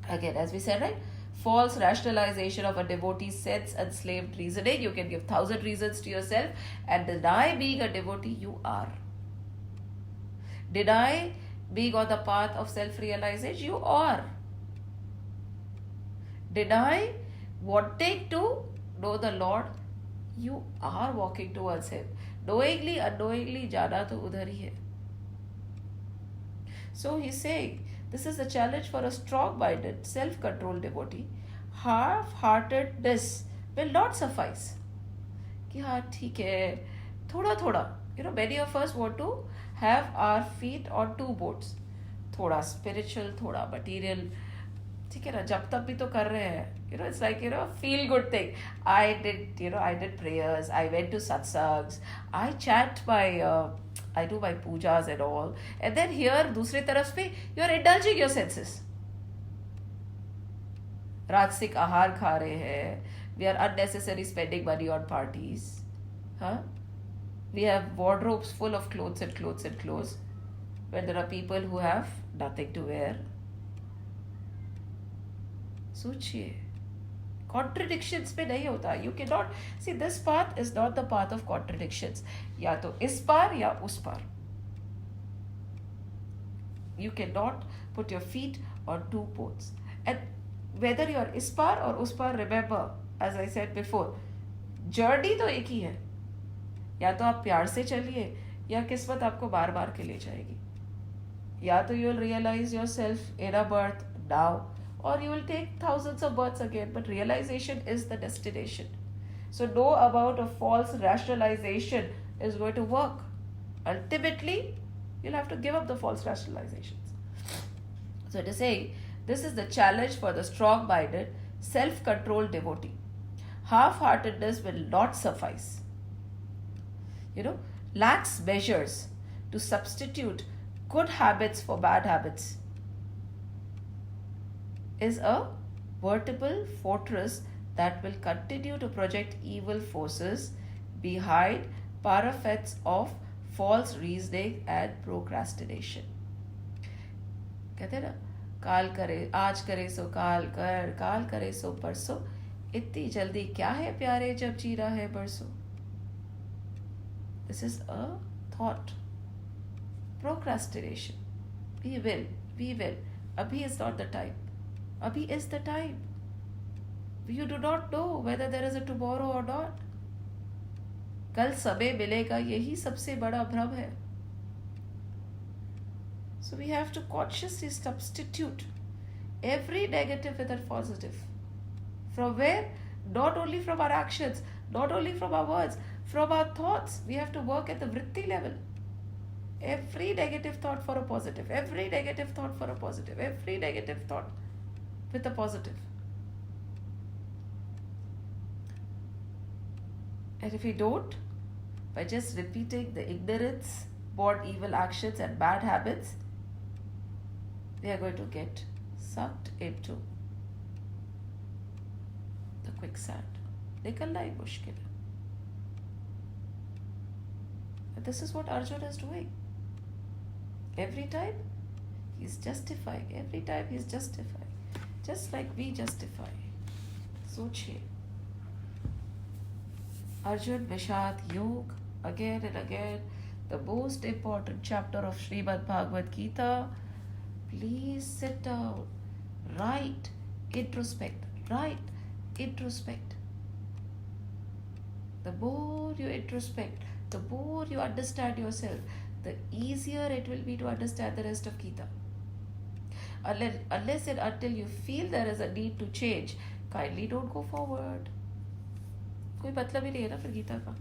Again, as we said, right? False rationalization of a devotee's sense enslaved reasoning. You can give 1,000 reasons to yourself and deny being a devotee you are. Deny being on the path of self-realization you are. Deny wanting to know the Lord, you are walking towards Him. Knowingly, unknowingly, jana to udhar hi hai. So he's saying, this is a challenge for a strong-minded, self-controlled devotee. Half-heartedness will not suffice. कि हाँ ठीक है, थोड़ा. Many of us want to have our feet on 2 boats. थोड़ा spiritual, थोड़ा material. ठीक है ना, जब तक भी तो कर रहे हैं. It's like, feel good thing. I did prayers. I went to satsangs. I chant I do my pujas and all. And then here, दूसरी तरफ पे, you are indulging your senses. राजसिक आहार खा रहे हैं, We are unnecessarily spending money on parties. Huh? We have wardrobes full of clothes and clothes and clothes, when there are people who have nothing to wear. सोचिए, contradictions में नहीं होता. You can not see this path is not the path of contradictions. या तो इस पार या उस पार. You can not put your feet on two poles. And whether you are इस पार और उस पार, remember as I said before, journey तो एक ही है. या तो आप प्यार से चलिए, या किस्मत आपको बार बार के ले जाएगी. या तो you will realise your self in a birth now, or you will take thousands of births again, but realization is the destination. So no amount of false rationalization is going to work. Ultimately, you'll have to give up the false rationalizations. So to say, this is the challenge for the strong-minded, self-controlled devotee. Half-heartedness will not suffice. Lax measures to substitute good habits for bad habits is a veritable fortress that will continue to project evil forces behind parapets of false reasoning and procrastination. कहते हैं ना, काल करे आज करे सो काल कर, काल करे सो परसों, इतनी जल्दी क्या है प्यारे जब जी रहा है बरसों. This is a thought. Procrastination. We will. Abhi is not the time. Abhi is the time. You do not know whether there is a tomorrow or not. कल समय मिलेगा, यही सबसे बड़ा भ्रम है. So we have to consciously substitute every negative with a positive. From where? Not only from our actions, not only from our words, from our thoughts. We have to work at the vritti level. Every negative thought for a positive. Every negative thought for a positive. Every negative thought with a positive. And if we don't, by just repeating the ignorance, born evil actions and bad habits, we are going to get sucked into the quicksand. निकलना ही मुश्किल है. And this is what Arjuna is doing. Every time he's justifying. Every time he's justifying. Just like we justify. सोचिए, Arjun Vishad Yog, again and again, the most important chapter of Srimad Bhagavad Gita. Please sit down, write, introspect. The more you introspect, the more you understand yourself, the easier it will be to understand the rest of Gita. Unless and until you feel there is a need to change, kindly don't go forward. कोई मतलब ही नहीं है ना फिर गीता का.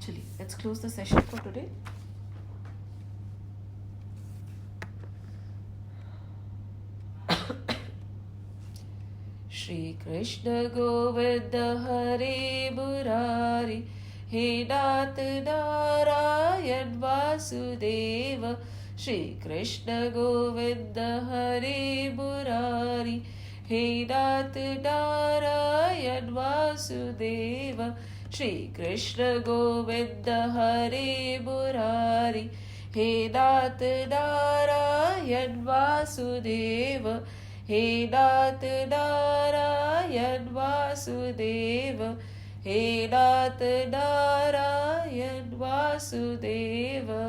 चलिए, let's close the session for today. Shri Krishna Govinda Hare Murari, He Nath Narayan Vasudeva. Shri Krishna Govinda Hare Murari, He Nath Narayan Vasudeva. Shri Krishna Govinda Hare Murari, He Nath Narayan Vasudeva. He Nath Narayan Vasudeva. He Nath Narayan Vasudeva.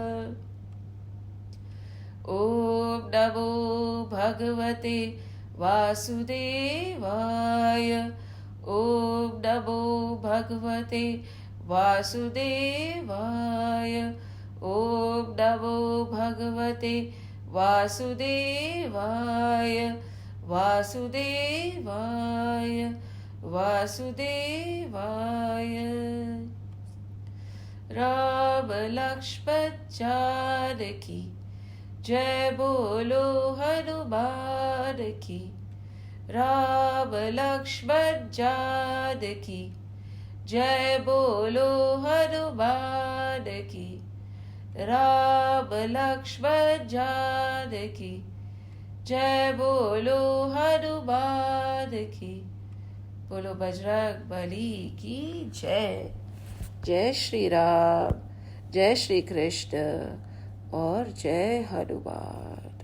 Om Namo Bhagavate Vasudevaya. Om Namo Bhagavate Vasudevaya. Om Namo Bhagavate Vasudevaya. Vasudevaya. Vasudevaya. Ram Lakshman Janaki, जय बोलो हनुमान की. राम लक्ष्मण जानकी, जय बोलो हनुमान की. राम लक्ष्मण जानकी, जय बोलो हनुमान की, बोलो बजरंग बली की जय। जय श्री राम, जय श्री कृष्ण और जय हनुमान।